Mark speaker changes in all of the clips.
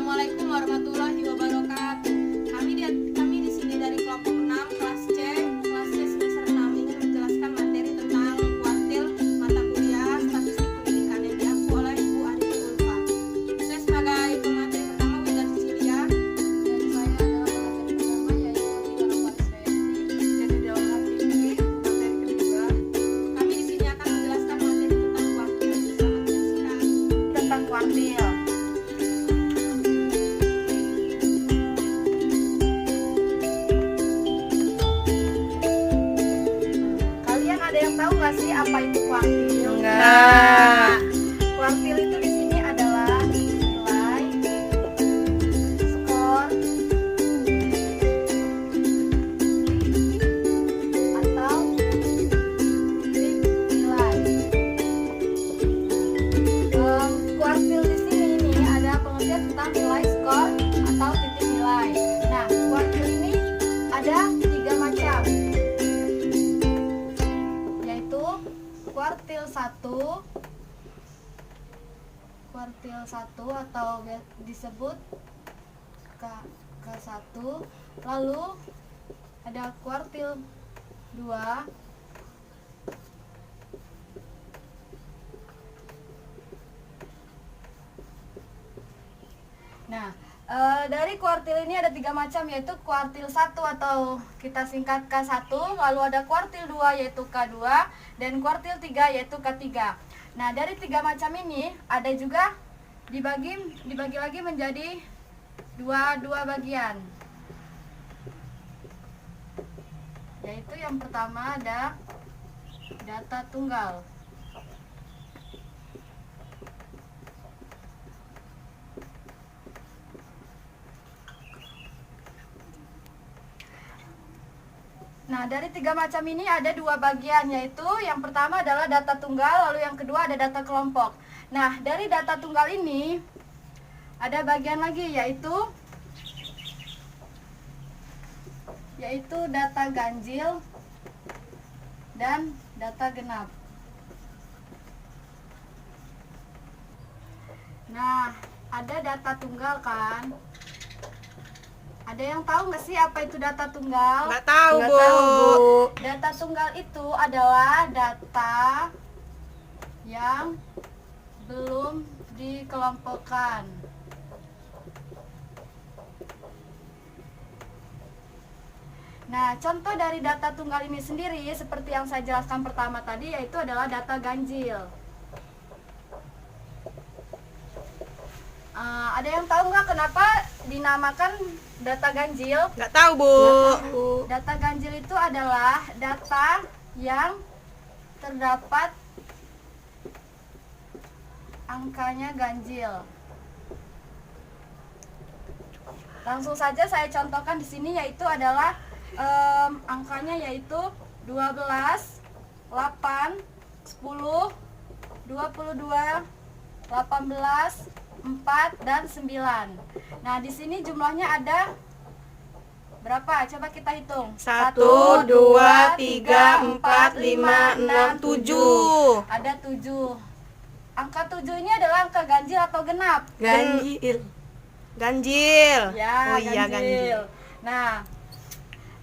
Speaker 1: Assalamualaikum warahmatullahi wabarakatuh. Kami di sini dari kelompok 6 kelas C semester 6 ingin menjelaskan materi tentang kuartil mata kuliah statistik pendidikan yang diampu oleh Ibu Arifin Ulfa. Saya sebagai pemateri pertama Widar Cecilia dan saya adalah pemateri pertama yaitu Tika Novansresti. Jadi dalam hal ini materi kedua kami di sini akan menjelaskan materi tentang kuartil. Selamat menyaksikan.
Speaker 2: Tentang kuartil. Kalian ada yang tahu nggak sih apa itu kuartil?
Speaker 3: Enggak.
Speaker 2: Kuartil itu di sini adalah nilai, skor, atau titik nilai. Kuartil di sini nih ada pengertian tentang nilai, skor, atau titik nilai. Nah, kuartil ini ada 3 macam, yaitu kuartil 1 atau disebut K1, lalu ada kuartil 2, nah dari kuartil ini ada 3 macam, yaitu kuartil 1 atau kita singkat K1, lalu ada kuartil 2 yaitu K2, dan kuartil 3 yaitu K3. Nah, dari 3 macam ini ada juga dibagi lagi menjadi dua bagian. Yaitu yang pertama ada data tunggal. Nah, dari 3 macam ini ada 2 bagian, yaitu yang pertama adalah data tunggal, lalu yang kedua ada data kelompok. Nah, dari data tunggal ini ada bagian lagi, yaitu data ganjil dan data genap. Nah, ada data tunggal kan? Ada yang tahu nggak sih apa itu data tunggal?
Speaker 3: Nggak tahu,
Speaker 2: Nggak
Speaker 3: Bu.
Speaker 2: tahu, Bu. Data tunggal itu adalah data yang belum dikelompokkan. Nah, contoh dari data tunggal ini sendiri seperti yang saya jelaskan pertama tadi, yaitu adalah data ganjil. Ada yang tahu nggak kenapa dinamakan data ganjil?
Speaker 3: Nggak tahu, Bu.
Speaker 2: Data ganjil itu adalah data yang terdapat angkanya ganjil. Langsung saja saya contohkan di sini, yaitu adalah angkanya yaitu 12, 8, 10, 22, 18, 4 dan 9. Nah, di sini jumlahnya ada berapa? Coba kita hitung.
Speaker 3: 1, 2, 3, 4, 5, 6, 7.
Speaker 2: Ada 7. Angka 7 ini adalah angka ganjil atau genap?
Speaker 3: Ganjil. Ganjil.
Speaker 2: Ya,
Speaker 3: Oh iya, ganjil.
Speaker 2: Nah,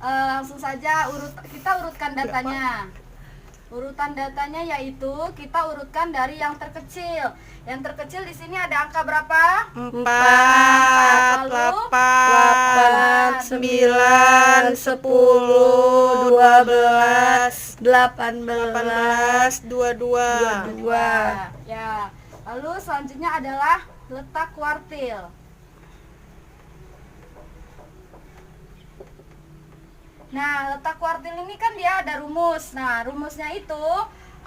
Speaker 2: langsung saja kita urutkan datanya. Urutan datanya yaitu kita urutkan dari yang terkecil. Yang terkecil di sini ada angka berapa?
Speaker 3: 4,
Speaker 2: Lalu
Speaker 3: 8, 9, 10, 12, 18, 22.
Speaker 2: Ya. Lalu selanjutnya adalah letak kuartil. Nah, letak kuartil ini kan dia ada rumus. Nah, rumusnya itu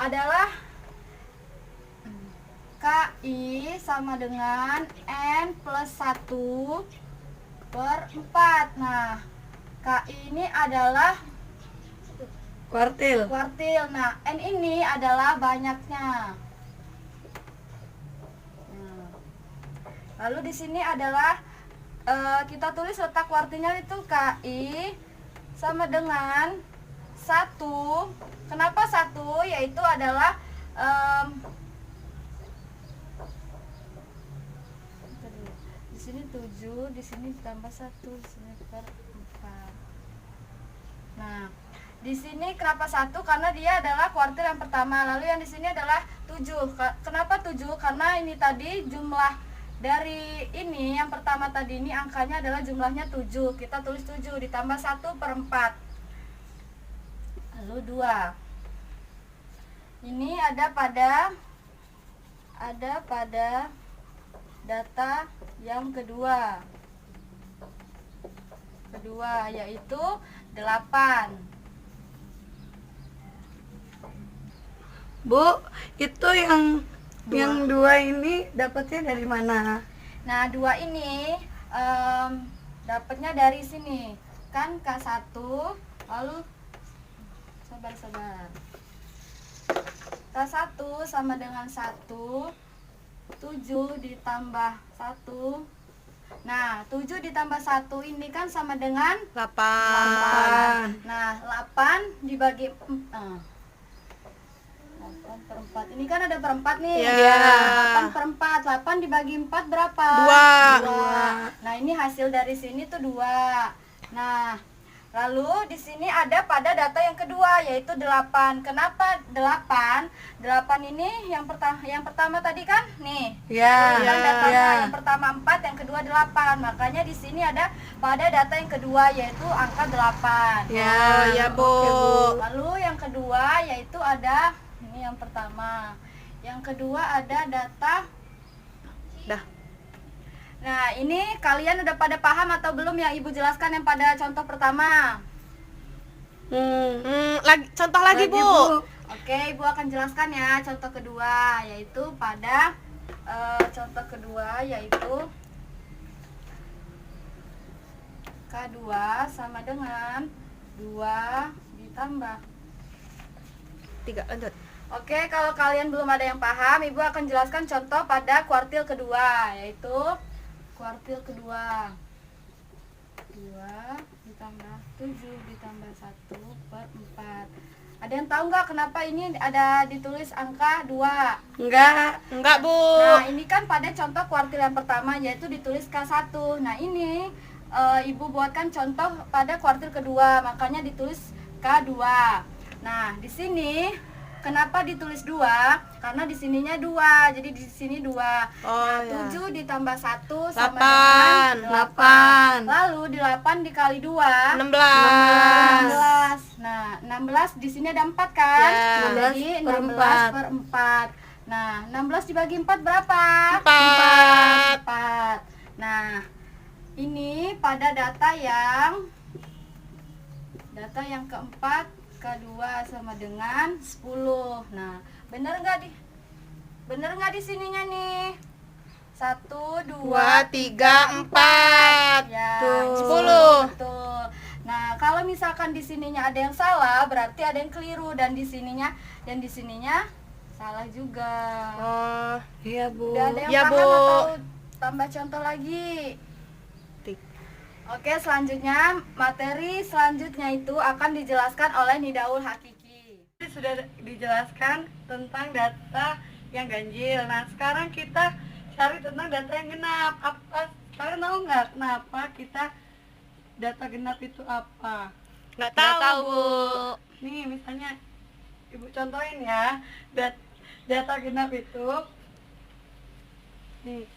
Speaker 2: adalah KI sama dengan N plus 1 per 4. Nah, KI ini adalah
Speaker 3: Kuartil.
Speaker 2: Nah, N ini adalah banyaknya. Lalu di sini adalah kita tulis letak kuartilnya itu KI sama dengan 1. Kenapa 1? Yaitu adalah di sini 7, di sini ditambah 1, di sini per 4. Nah, di sini kenapa 1? Karena dia adalah kuartil yang pertama. Lalu yang di sini adalah 7. Kenapa 7? Karena ini tadi jumlah dari ini yang pertama tadi ini angkanya adalah jumlahnya 7. Kita tulis 7 ditambah 1 per 4. Lalu 2. Ini ada pada data yang kedua. Yaitu 8.
Speaker 3: Bu, itu yang 2 ini dapatnya dari mana?
Speaker 2: Nah, 2 ini dapatnya dari sini. Kan K1, lalu sabar. K1 sama dengan 1, 7 ditambah 1. Nah, 7 ditambah 1 ini kan sama dengan
Speaker 3: 8.
Speaker 2: Nah, 8 dibagi 8 per 4. Ini kan ada per 4 nih.
Speaker 3: Iya.
Speaker 2: 8 per 4. 8 dibagi 4 berapa?
Speaker 3: 2.
Speaker 2: Nah, ini hasil dari sini tuh 2. Nah, lalu di sini ada pada data yang kedua yaitu 8. Kenapa 8? 8 ini yang pertama tadi kan nih.
Speaker 3: Ya.
Speaker 2: Kan datanya yang pertama 4, yang kedua 8. Makanya di sini ada pada data yang kedua yaitu angka 8.
Speaker 3: Ya, Bu.
Speaker 2: Oke, Bu. Lalu yang kedua yaitu ada ini yang pertama. Yang kedua ada data.
Speaker 3: Dah.
Speaker 2: Nah, ini kalian udah pada paham atau belum yang Ibu jelaskan yang pada contoh pertama?
Speaker 3: Contoh lagi, Bu.
Speaker 2: Oke, Ibu akan jelaskan ya contoh kedua, yaitu pada contoh kedua yaitu K2 sama dengan 2 ditambah
Speaker 3: 3, lanjut.
Speaker 2: Oke, kalau kalian belum ada yang paham, Ibu akan jelaskan contoh pada kuartil kedua, yaitu kuartil kedua 2 ditambah 7 ditambah 1 per 4. Ada yang tahu nggak kenapa ini ada ditulis angka 2?
Speaker 3: Enggak, Bu.
Speaker 2: Nah, ini kan pada contoh kuartil yang pertama yaitu ditulis K1. Nah, ini Ibu buatkan contoh pada kuartil kedua, makanya ditulis K2. Nah, di sini kenapa ditulis 2? Karena di sininya 2. Jadi di sini 2. Nah, 7 ditambah 1 sama dengan 8. Lalu 8 dikali 2 16. Nah, 16 di sini ada 4 kan?
Speaker 3: Ya.
Speaker 2: Jadi 16 per 4. Nah, 16 dibagi 4 berapa? 4. Nah, ini pada data yang keempat, K2 sama dengan 10. Nah, bener nggak di sininya nih? 1, 2,
Speaker 3: 3, 4.
Speaker 2: ya,
Speaker 3: 10.
Speaker 2: Betul. Nah, kalau misalkan di sininya ada yang salah, berarti ada yang keliru, dan di sininya salah juga.
Speaker 3: Oh, iya, Bu.
Speaker 2: Udah ada yang
Speaker 3: Ya,
Speaker 2: paham
Speaker 3: Bu.
Speaker 2: atau tambah contoh lagi? Oke, selanjutnya materi selanjutnya itu akan dijelaskan oleh Nidaul Hakiki.
Speaker 3: Sudah dijelaskan tentang data yang ganjil. Nah, sekarang kita cari tentang data yang genap. Kalian tahu nggak kenapa kita data genap itu apa?
Speaker 4: Nggak tahu, Bu.
Speaker 3: Nih, misalnya Ibu contohin ya. Data genap itu nih.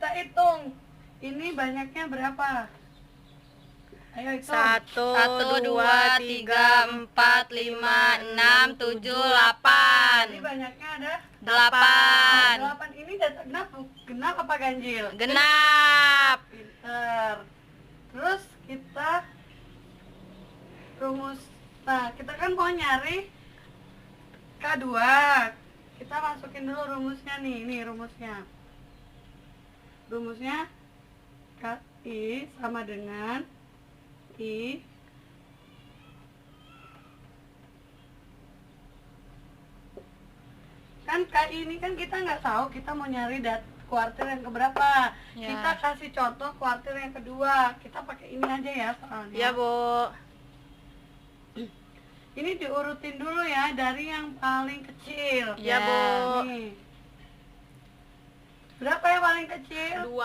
Speaker 3: Kita hitung, ini banyaknya berapa? Ayo hitung.
Speaker 4: 1, 2, 3, 4, 5, 6, 7, 8.
Speaker 3: Ini banyaknya ada
Speaker 4: 8.
Speaker 3: 8 ini data genap apa ganjil?
Speaker 4: Genap.
Speaker 3: Pinter. Terus kita rumus. Nah, kita kan mau nyari K2. Kita masukin dulu rumusnya nih. Ini rumusnya. Rumusnya KI sama dengan I kan KI ini kan kita nggak tahu kita mau nyari kuartil yang keberapa.
Speaker 4: Ya.
Speaker 3: Kita kasih contoh kuartil yang kedua. Kita pakai ini aja ya soalnya.
Speaker 4: Ya, Bu.
Speaker 3: Ini diurutin dulu ya dari yang paling kecil.
Speaker 4: Ya, Bu.
Speaker 3: Nih. Berapa yang paling kecil?
Speaker 4: 2,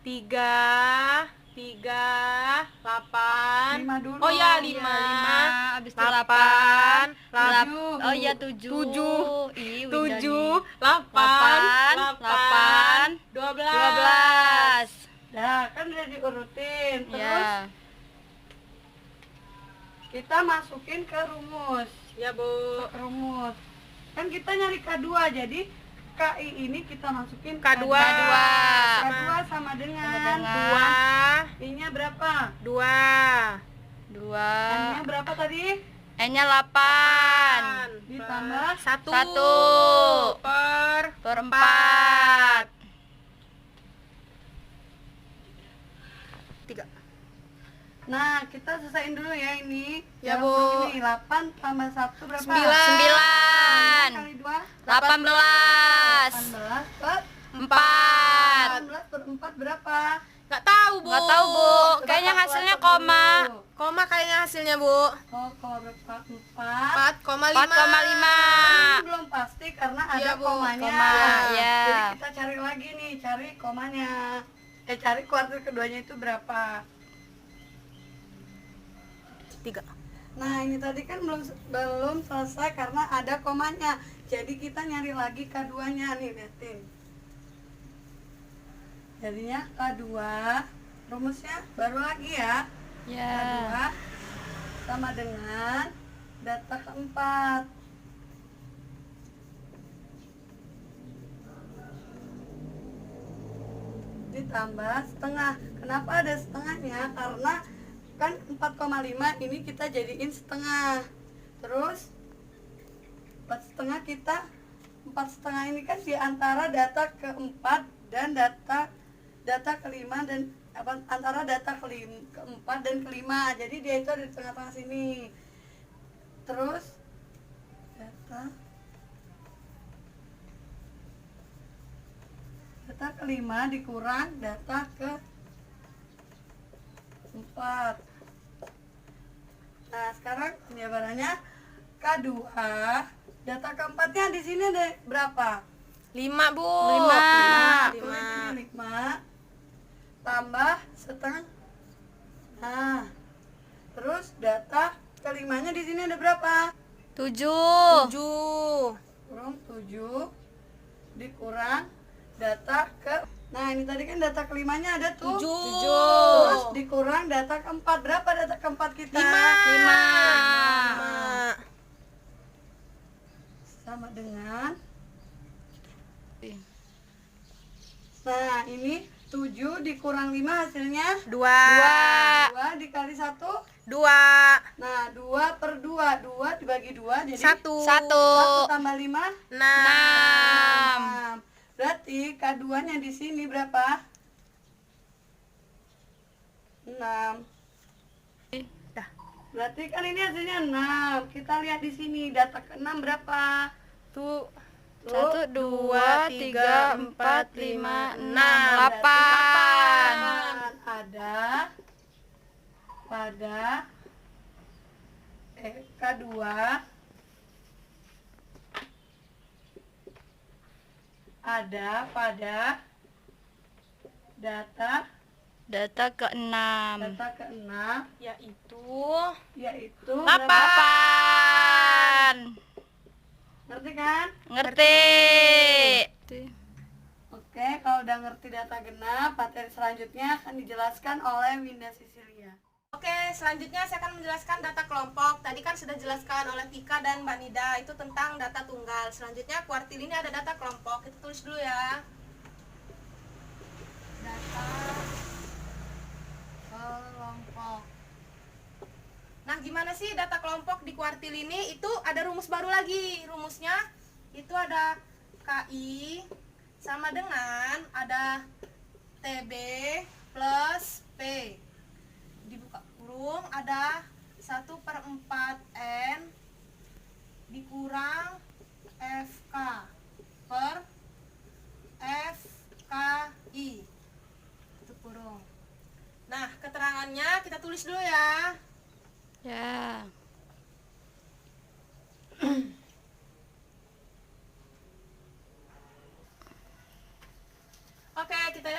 Speaker 4: 3, 8.
Speaker 3: 5 dulu.
Speaker 4: Oh ya, 5.
Speaker 2: Habis itu
Speaker 4: 8.
Speaker 3: 7.
Speaker 2: Oh iya 7.
Speaker 4: 7, 8, 12.
Speaker 3: Nah, kan udah diurutin. Terus
Speaker 2: Ya.
Speaker 3: kita masukin ke rumus.
Speaker 4: Ya, Bu.
Speaker 3: Rumus. Kan kita nyari K2, jadi KI ini kita masukin
Speaker 4: K2.
Speaker 3: K2 sama dengan
Speaker 4: 2.
Speaker 3: I-nya berapa?
Speaker 4: 2.
Speaker 2: 2.
Speaker 3: N-nya berapa tadi?
Speaker 2: N-nya 8.
Speaker 3: Ditambah
Speaker 4: 1
Speaker 2: 1
Speaker 4: per
Speaker 2: per 4.
Speaker 4: 3.
Speaker 3: Nah, kita selesaiin dulu ya ini.
Speaker 4: Ya,
Speaker 3: Yang
Speaker 4: Bu.
Speaker 3: Ini 8 tambah 1 berapa?
Speaker 2: 9
Speaker 3: Kali 2
Speaker 2: 18
Speaker 3: 18 per
Speaker 2: 4.
Speaker 3: 18 per 4 berapa?
Speaker 4: Nggak tahu, Bu.
Speaker 2: Nggak tahu, Bu. Kayaknya
Speaker 3: Coba
Speaker 2: hasilnya
Speaker 3: kalkulator
Speaker 2: koma.
Speaker 3: dulu.
Speaker 4: Koma kayaknya hasilnya, Bu.
Speaker 3: Oh, koma berapa? 4.
Speaker 4: 4,5.
Speaker 2: 4,5.
Speaker 3: Ini belum pasti karena ada
Speaker 4: Iya, Bu.
Speaker 3: komanya.
Speaker 2: Koma, ya.
Speaker 3: Jadi kita cari lagi nih, cari komanya. Cari kuartil keduanya itu berapa?
Speaker 4: 3.
Speaker 3: Nah, ini tadi kan belum selesai karena ada komanya. Jadi kita nyari lagi K2-nya nih, liatin. Jadinya K2, rumusnya baru lagi ya.
Speaker 2: Ya.
Speaker 3: K2 sama dengan data keempat. Ditambah setengah. Kenapa ada setengahnya? Karena kan 4,5 ini kita jadiin setengah. Terus 4,5 kita 4,5 ini kan diantara data keempat dan data kelima dan antara data keempat dan kelima. Jadi dia itu ada di tengah-tengah sini. Terus data kelima dikurang data ke 4. Nah, sekarang jawabannya K2. Data keempatnya di sini ada berapa?
Speaker 4: 5, Bu.
Speaker 2: 5.
Speaker 3: Tulis ini 5 tambah setengah. Nah, terus data kelimanya di sini ada berapa?
Speaker 2: 7.
Speaker 4: 7.
Speaker 3: Kurang 7 dikurang data ke. Nah, ini tadi kan data kelimanya ada tuh
Speaker 4: 7.
Speaker 3: Terus dikurang data keempat. Berapa data keempat kita?
Speaker 4: 5.
Speaker 3: Sama dengan. Nah, ini 7 dikurang 5 hasilnya
Speaker 4: 2.
Speaker 3: 2 dikali 1.
Speaker 4: 2.
Speaker 3: Nah, 2 per 2 dibagi 2 jadi
Speaker 4: 1.
Speaker 3: 1 tambah 5
Speaker 4: 6.
Speaker 3: 6. Berarti K2-nya di sini berapa? 6. Berarti kan ini hasilnya 6. Kita lihat di sini data ke-6 berapa?
Speaker 4: Tuh.
Speaker 2: 1 2 3 4 5 6 8.
Speaker 3: Ada pada K2 ada pada data
Speaker 2: ke-6.
Speaker 3: yaitu
Speaker 4: 8.
Speaker 3: ngerti kan?
Speaker 2: Ngerti.
Speaker 3: Oke, kalau udah ngerti data genap, materi selanjutnya akan dijelaskan oleh Winda Sisilia.
Speaker 1: Oke, selanjutnya saya akan menjelaskan data kelompok. Tadi kan sudah dijelaskan oleh Tika dan Mbak Nida itu tentang data tunggal. Selanjutnya kuartil ini ada data kelompok. Kita tulis dulu ya. Data kelompok. Nah, gimana sih data kelompok di kuartil ini? Itu ada rumus baru lagi. Rumusnya itu ada KI sama dengan ada TB plus P. Dibuka kurung ada 1/4 N dikurang FK per FKI. Itu kurung. Nah, keterangannya kita tulis dulu ya.
Speaker 2: Ya.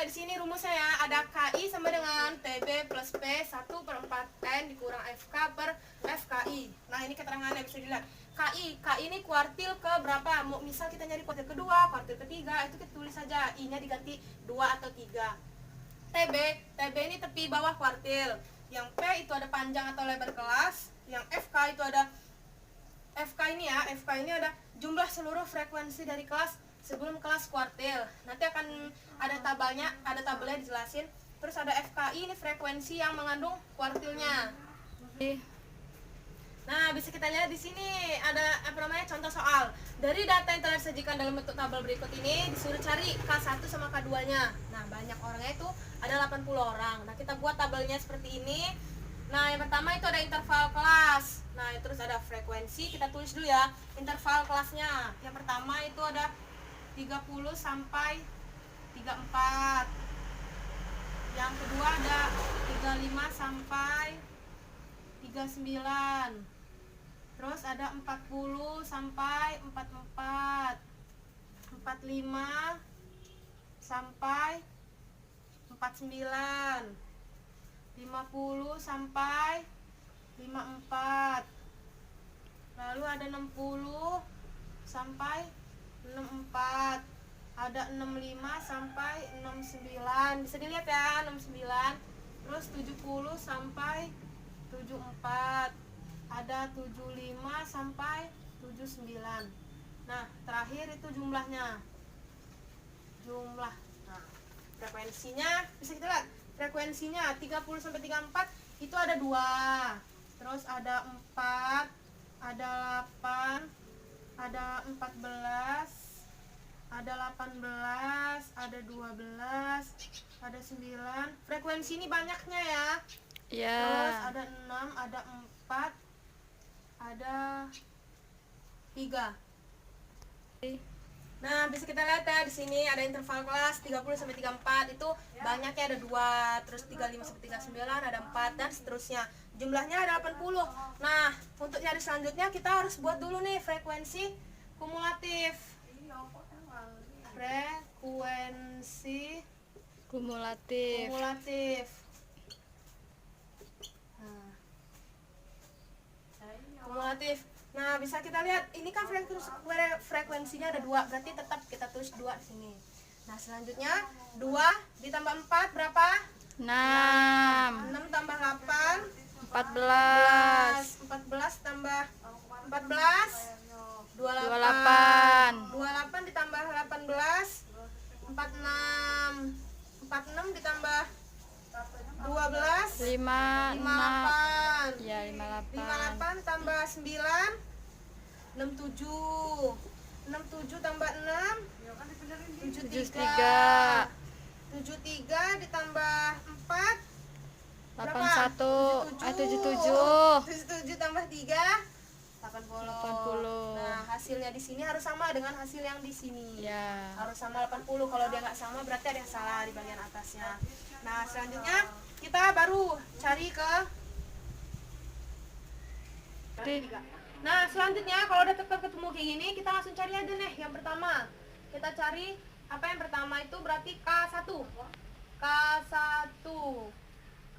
Speaker 1: di sini rumusnya ya. Ada KI sama dengan TB plus P 1/4N dikurang FK per FKI. Nah, ini keterangannya bisa dilihat. KI ini kuartil ke berapa? Mau misal kita nyari kuartil kedua, kuartil ketiga, itu kita tulis saja I-nya diganti 2 atau 3. TB ini tepi bawah kuartil. Yang P itu ada panjang atau lebar kelas. Yang FK itu ada FK ini ada jumlah seluruh frekuensi dari kelas sebelum kelas kuartil. Nanti akan ada tabelnya dijelasin. Terus ada FKI, ini frekuensi yang mengandung kuartilnya. Nah, bisa kita lihat di sini ada contoh soal. Dari data yang telah disajikan dalam bentuk tabel berikut ini disuruh cari K1 sama K2-nya. Nah, banyak orangnya itu ada 80 orang. Nah, kita buat tabelnya seperti ini. Nah, yang pertama itu ada interval kelas. Nah, terus ada frekuensi, kita tulis dulu ya interval kelasnya. Yang pertama itu ada 30 sampai 34. Yang kedua ada 35 sampai 39. Terus ada 40 sampai 44. 45 sampai 49. 50 sampai 54. Lalu ada 60 sampai 64. Ada 65 sampai 69. Bisa dilihat ya, 69. Terus 70 sampai 74. Ada 75 sampai 79. Nah, terakhir itu jumlahnya. Jumlah. Nah, frekuensinya bisa kita lihat. Frekuensinya 30 sampai 34 itu ada 2. Terus ada 4, ada 8, ada 14, ada 18, ada 12, ada 9. Frekuensi ini banyaknya ya.
Speaker 2: Ya.
Speaker 1: Terus ada 6, ada 4, ada 3. Nah, bisa kita lihat ya di sini ada interval kelas 30 sampai 34 itu banyaknya ada 2, terus 35 sampai 39 ada 4 dan seterusnya. Jumlahnya ada 80. Nah, untuk cari selanjutnya kita harus buat dulu nih frekuensi kumulatif. Frekuensi kumulatif. Kumulatif. Nah, bisa kita lihat ini kan frekuensinya ada 2, berarti tetap kita tulis 2 di sini. Nah, selanjutnya 2 ditambah 4 berapa?
Speaker 2: 6
Speaker 1: 6 tambah 8
Speaker 2: 14
Speaker 1: 14 tambah 14
Speaker 2: 28
Speaker 1: 28 ditambah 18 46 46 ditambah 12
Speaker 2: 58
Speaker 1: 58
Speaker 2: ya 58
Speaker 1: 58 tambah 9 67 67 tambah 6 73 73 ditambah 4
Speaker 2: 81 77
Speaker 1: tambah 3 80.
Speaker 2: 80.
Speaker 1: Nah, hasilnya di sini harus sama dengan hasil yang di sini.
Speaker 2: ya.
Speaker 1: Harus sama 80. Kalau dia nggak sama berarti ada yang salah di bagian atasnya. Nah, selanjutnya kita baru cari ke Nah, selanjutnya kalau udah ketemu kayak gini, kita langsung cari aja nih. Yang pertama, kita cari apa yang pertama itu berarti K1.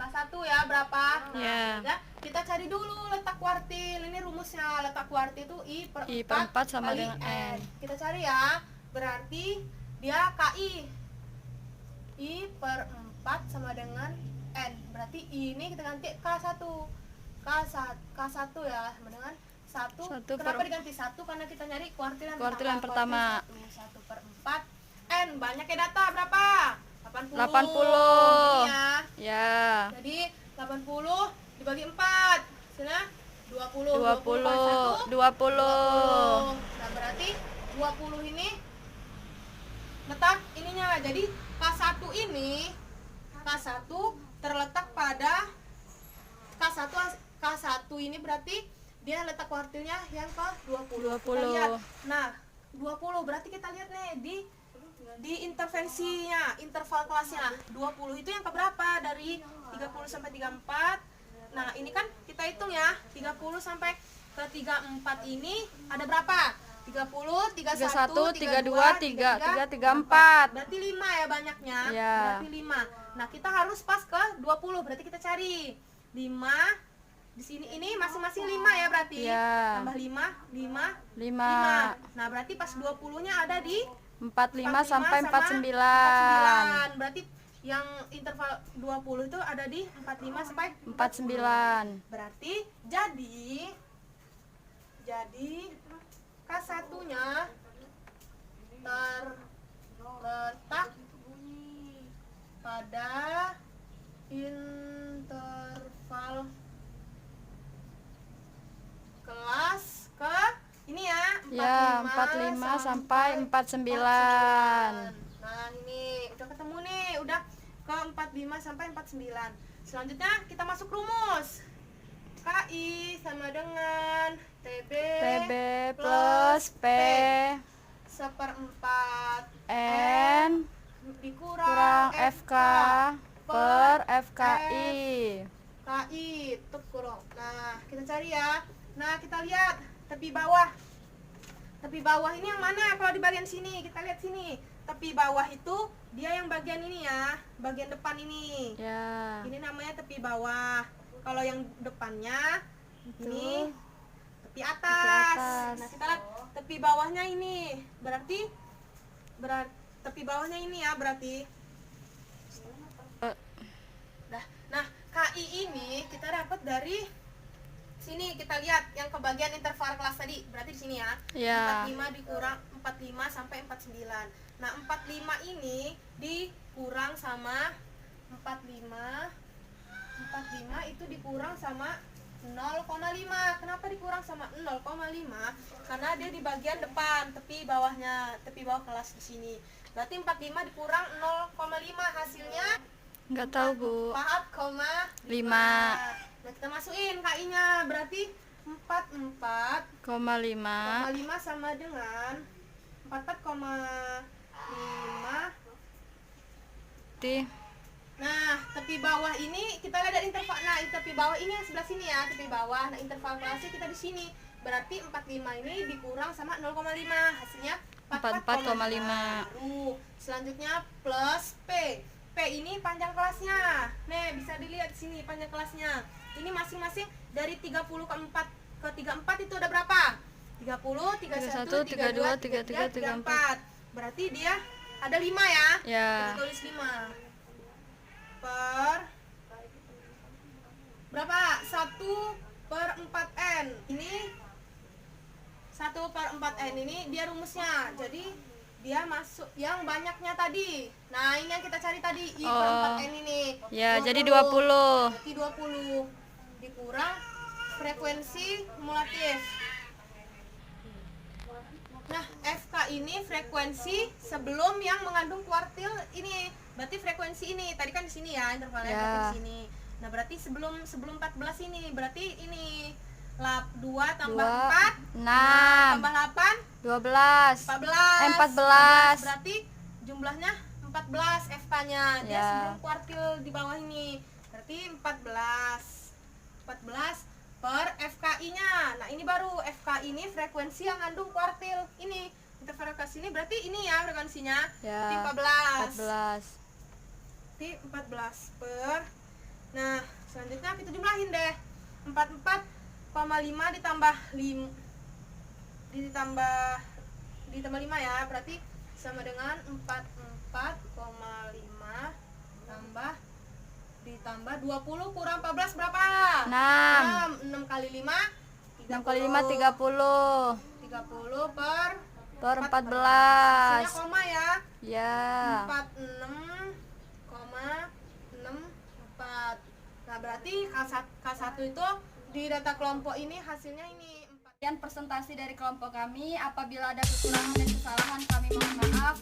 Speaker 1: K1 ya berapa?
Speaker 2: Ya.
Speaker 1: Nah, kita cari dulu letak kuartil. Ini rumusnya. Letak kuartil itu I per
Speaker 2: 4 sama
Speaker 1: kali
Speaker 2: dengan N.
Speaker 1: Kita cari ya. Berarti dia KI. I per 4 sama dengan N. Berarti ini kita ganti K1 ya sama dengan 1. Kenapa diganti 1? Karena kita nyari kuartil yang pertama. 1 per 4 N. Banyaknya data berapa? 80.
Speaker 2: Ya.
Speaker 1: Ya. Jadi 80 dibagi 4. Sini 20.
Speaker 2: 20.
Speaker 1: Nah, berarti 20 ini letak ininya. Jadi K1 terletak pada K1 ini berarti dia letak kuartilnya yang ke 20. Kita lihat. Nah, 20 berarti kita lihat nih di intervensinya, interval kelasnya 20 itu yang keberapa dari 30 sampai 34. Nah, ini kan kita hitung ya, 30 sampai ke 34 ini ada berapa? 30,
Speaker 2: 31,
Speaker 1: 31,
Speaker 2: 32, 33, 34.
Speaker 1: Berarti 5 ya banyaknya.
Speaker 2: Ya.
Speaker 1: Berarti 5. Nah, kita harus pas ke 20. Berarti kita cari 5 di sini, ini masing-masing 5 ya berarti.
Speaker 2: Ya.
Speaker 1: Tambah 5, 5,
Speaker 2: 5.
Speaker 1: 5. Nah, berarti pas 20-nya ada di
Speaker 2: 45 sampai
Speaker 1: sama
Speaker 2: 49.
Speaker 1: Berarti yang interval 20 itu ada di 45 sampai
Speaker 2: 49.
Speaker 1: Berarti jadi K1-nya terletak pada interval kelas ke ini ya,
Speaker 2: 45 sampai 49.
Speaker 1: Nah, ini udah ketemu nih, udah ke 45 sampai 49. Selanjutnya kita masuk rumus. KI sama dengan TB
Speaker 2: plus P
Speaker 1: seperempat
Speaker 2: N kurang FK per FKI.
Speaker 1: KI itu kurang. Nah, kita cari ya. Nah, kita lihat tepi bawah. Tepi bawah ini yang mana? Kalau di bagian sini, kita lihat sini. Tepi bawah itu dia yang bagian ini ya, bagian depan ini.
Speaker 2: Ya.
Speaker 1: Ini namanya tepi bawah. Kalau yang depannya ini tepi atas. Nah, kita lihat tepi bawahnya ini. Berarti tepi bawahnya ini ya, berarti. Nah, KI ini kita dapat dari sini. Kita lihat yang ke bagian interval kelas tadi. Berarti di sini ya.
Speaker 2: Ya.
Speaker 1: 45 dikurang 45 sampai 49. Nah, 45 ini dikurang sama 45 itu dikurang sama 0,5. Kenapa dikurang sama 0,5? Karena dia di bagian depan, tepi bawahnya, tepi bawah kelas di sini. Berarti 45 dikurang 0,5 hasilnya
Speaker 2: Enggak tahu, Bu.
Speaker 1: 4,5. Nah, kita masukin KI-nya. Berarti 44,5 sama dengan 44,5. Nah, tepi bawah ini kita lihat dari interval. Nah, tepi bawah ini yang sebelah sini ya, tepi bawah. Nah, interval kelasnya kita di sini. Berarti 45 ini dikurang sama 0,5. Hasilnya 44,5. Selanjutnya plus P. P ini panjang kelasnya. Nih, bisa dilihat di sini panjang kelasnya. Ini masing-masing dari 30 ke 4 ke 34 itu ada berapa? 30, 31, 32, 33, 34. Berarti dia ada 5 ya?
Speaker 2: Ya.
Speaker 1: Kita tulis 5 per berapa? 1/4N. Ini 1/4N ini dia rumusnya. Jadi dia masuk yang banyaknya tadi. Nah, ini yang kita cari tadi, I/4N ini.
Speaker 2: Ya, jadi 20.
Speaker 1: Berarti 20 dikurang frekuensi kumulatif. Nah, FK ini frekuensi sebelum yang mengandung kuartil ini. Berarti frekuensi ini, tadi kan di sini ya intervalnya,
Speaker 2: Ya.
Speaker 1: berarti di sini. Nah, berarti sebelum 14 ini, berarti ini 2 tambah 4
Speaker 2: 6
Speaker 1: tambah 8
Speaker 2: 12
Speaker 1: 14.
Speaker 2: 14.
Speaker 1: Berarti jumlahnya 14 FK-nya. Dia
Speaker 2: Ya.
Speaker 1: sebelum kuartil di bawah ini. Berarti 14 per FKI-nya. Nah, ini baru FK ini frekuensi yang ngandung kuartil ini. Interferokas ini berarti ini ya frekuensinya.
Speaker 2: Ya.
Speaker 1: Berarti 14.
Speaker 2: 14.
Speaker 1: Berarti 14 per. Nah, selanjutnya kita jumlahin deh. 44,5 ditambah 5 ya. Berarti sama dengan 44,5 ditambah 20 kurang 14 berapa?
Speaker 2: 6.
Speaker 1: 6 kali 5
Speaker 2: 6 kali 5 30
Speaker 1: per
Speaker 2: 14.
Speaker 1: hasilnya koma ya.
Speaker 2: Ya.
Speaker 1: 46,64. Nah, berarti K1 itu di data kelompok ini hasilnya ini 4.
Speaker 2: Sekian presentasi dari kelompok kami. Apabila ada kekurangan dan kesalahan kami mohon maaf.